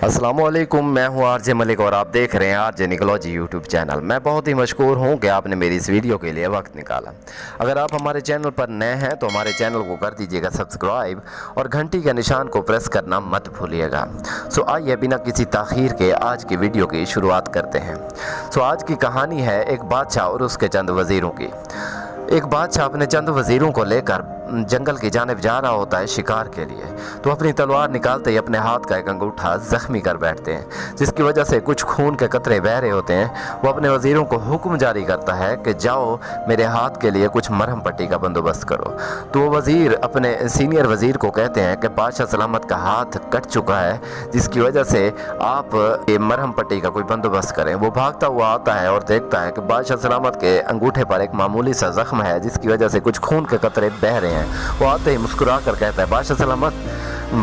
अस्सलाम वालेकुम, मैं हूं आरजे मलिक और आप देख रहे हैं आरजे निकलॉजी यूट्यूब चैनल। मैं बहुत ही मशकूर हूं कि आपने मेरी इस वीडियो के लिए वक्त निकाला। अगर आप हमारे चैनल पर नए हैं तो हमारे चैनल को कर दीजिएगा सब्सक्राइब और घंटी के निशान को प्रेस करना मत भूलिएगा। आइए बिना किसी ताख़ीर के आज की वीडियो की शुरुआत करते हैं। आज की कहानी है एक बादशाह और उसके चंद वज़ीरों की। एक बादशाह अपने चंद वज़ीरों को लेकर जंगल की जानिब जा रहा होता है शिकार के लिए। तो अपनी तलवार निकालते ही अपने हाथ का एक अंगूठा ज़ख्मी कर बैठते हैं, जिसकी वजह से कुछ खून के कतरे बह रहे होते हैं। वो अपने वज़ीरों को हुक्म जारी करता है कि जाओ मेरे हाथ के लिए कुछ मरहम पट्टी का बंदोबस्त करो। तो वो वज़ीर अपने सीनियर वज़ीर को कहते हैं कि बादशाह सलामत का हाथ कट चुका है, जिसकी वजह से आप ये मरहम पट्टी का कोई बंदोबस्त करें। वो भागता हुआ आता है और देखता है कि बादशाह सलामत के अंगूठे पर एक मामूली सा ज़ख्म है, जिसकी वजह से कुछ खून के कतरे बह रहे हैं। वो आते ही मुस्कुरा कर कहता है, बादशाह सलामत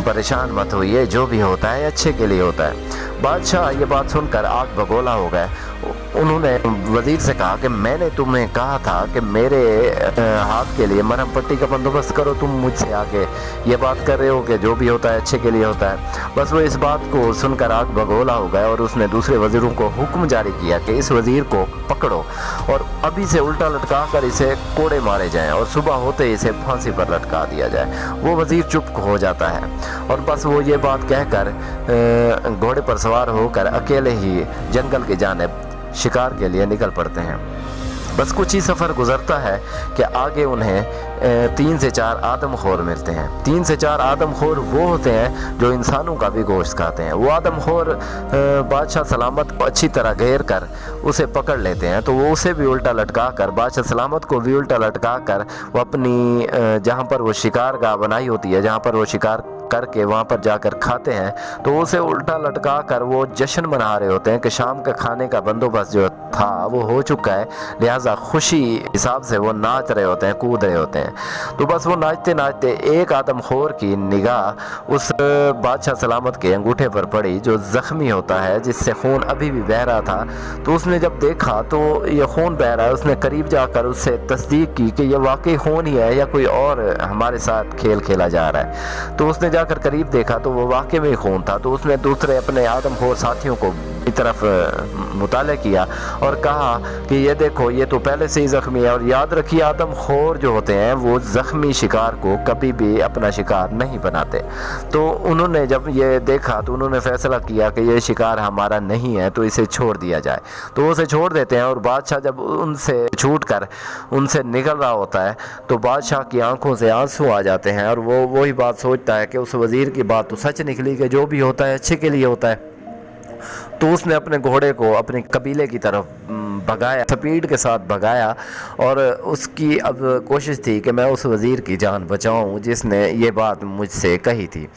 परेशान मत होइए, जो भी होता है अच्छे के लिए होता है। बादशाह ये बात सुनकर आग बगोला हो गए। उन्होंने वज़ीर से कहा कि मैंने तुम्हें कहा था कि मेरे हाथ के लिए मरहम पट्टी का बंदोबस्त करो, तुम मुझसे आगे ये बात कर रहे हो कि जो भी होता है अच्छे के लिए होता है। बस वो इस बात को सुनकर आग बगोला हो गए और उसने दूसरे वज़ीरों को हुक्म जारी किया कि इस वज़ीर को पकड़ो और अभी से उल्टा लटका कर इसे कोड़े मारे जाएं और सुबह होते ही इसे फांसी पर लटका दिया जाए। वो वज़ीर चुप हो जाता है और बस वो ये बात कहकर घोड़े पर सवार होकर अकेले ही जंगल की जानिब शिकार के लिए निकल पड़ते हैं। बस कुछ ही सफ़र गुजरता है कि आगे उन्हें 3 से 4 आदमखोर मिलते हैं। 3 से 4 आदमखोर वो होते हैं जो इंसानों का भी गोश्त खाते हैं। वो आदमखोर बादशाह सलामत को अच्छी तरह घेर कर उसे पकड़ लेते हैं। तो वो उसे भी उल्टा लटका कर, बादशाह सलामत को भी उल्टा लटका कर वो अपनी जहाँ पर वो शिकार गाह बनाई होती है, जहाँ पर वो शिकार करके वहाँ पर जाकर खाते हैं, तो उसे उल्टा लटका कर वो जश्न मना रहे होते हैं कि शाम के खाने का बंदोबस्त जो था वो हो चुका है, लिहाजा खुशी हिसाब से वो नाच रहे होते हैं, कूद रहे होते हैं। तो बस वो नाचते नाचते एक आदमखोर की निगाह उस बादशाह सलामत के अंगूठे पर पड़ी जो ज़ख्मी होता है, जिससे खून अभी भी बह रहा था। तो उसने जब देखा तो ये खून बह रहा है, उसने करीब जाकर उससे तस्दीक की कि ये वाकई खून ही है या कोई और हमारे साथ खेल खेला जा रहा है। तो उसने जाकर करीब देखा तो वो वाकई में खून था। तो उसने दूसरे अपने आदमखोर साथियों को की तरफ मुताले किया और कहा कि ये देखो, ये तो पहले से ही ज़ख्मी है। और याद रखिए, आदमखोर जो होते हैं वो ज़ख्मी शिकार को कभी भी अपना शिकार नहीं बनाते। तो उन्होंने जब ये देखा तो उन्होंने फ़ैसला किया कि ये शिकार हमारा नहीं है, तो इसे छोड़ दिया जाए। तो उसे छोड़ देते हैं और बादशाह जब उनसे छूट कर उनसे निकल रहा होता है तो बादशाह की आंखों से आंसू आ जाते हैं और वो वही बात सोचता है कि उस वज़ीर की बात तो सच निकली कि जो भी होता है अच्छे के लिए होता है। तो उसने अपने घोड़े को अपने कबीले की तरफ भगाया, स्पीड के साथ भगाया और उसकी अब कोशिश थी कि मैं उस वज़ीर की जान बचाऊं जिसने ये बात मुझसे कही थी।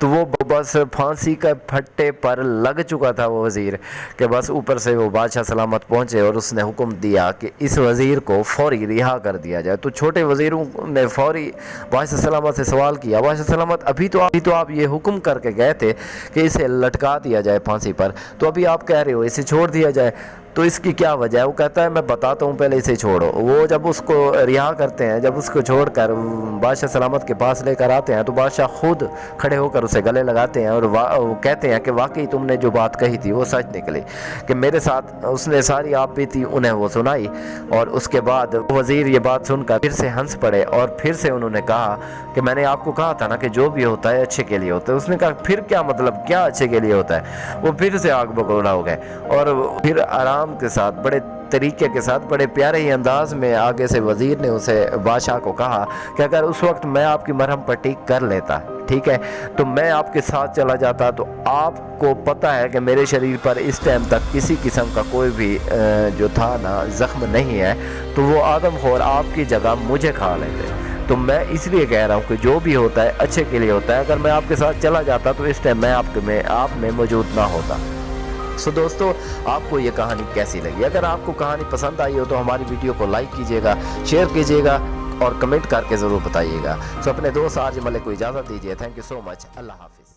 तो वो बस फांसी का फट्टे पर लग चुका था वो वज़ीर कि बस ऊपर से वो बादशाह सलामत पहुंचे और उसने हुक्म दिया कि इस वज़ीर को फ़ौरी रिहा कर दिया जाए। तो छोटे वज़ीरों ने फ़ौरी बादशाह सलामत से सवाल किया, बादशाह सलामत अभी तो आप ये हुक्म करके गए थे कि इसे लटका दिया जाए फांसी पर, तो अभी आप कह रहे हो इसे छोड़ दिया जाए, तो इसकी क्या वजह है? वो कहता है मैं बताता हूँ, पहले इसे छोड़ो। वो जब उसको रिहा करते हैं, जब उसको छोड़कर बादशाह सलामत के पास लेकर आते हैं तो बादशाह खुद खड़े होकर उसे गले लगाते हैं और वो कहते हैं कि वाकई तुमने जो बात कही थी वो सच निकली कि मेरे साथ उसने सारी आप बीती उन्हें वो सुनाई। और उसके बाद वज़ीर ये बात सुनकर फिर से हंस पड़े और फिर से उन्होंने कहा कि मैंने आपको कहा था ना कि जो भी होता है अच्छे के लिए होता है। उसने कहा फिर क्या मतलब, क्या अच्छे के लिए होता है? वो फिर से आग बगोला हो गए और फिर आराम के साथ, बड़े तरीके के साथ, बड़े प्यारे ही अंदाज में आगे से वज़ीर ने उसे बादशाह को कहा कि अगर उस वक्त मैं आपकी मरहम पट्टी कर लेता, ठीक है, तो मैं आपके साथ चला जाता, तो आपको पता है कि मेरे शरीर पर इस टाइम तक किसी किस्म का कोई भी जो था ना ज़ख्म नहीं है, तो वो आदमखोर आपकी जगह मुझे खा लेते। तो मैं इसलिए कह रहा हूँ कि जो भी होता है अच्छे के लिए होता है। अगर मैं आपके साथ चला जाता तो इस टाइम मैं आप में मौजूद ना होता। दोस्तों, आपको ये कहानी कैसी लगी? अगर आपको कहानी पसंद आई हो तो हमारी वीडियो को लाइक कीजिएगा, शेयर कीजिएगा और कमेंट करके ज़रूर बताइएगा। अपने दोस्त आरजे मलिक को इजाज़त दीजिए। Thank you so much. Allah हाफिज़।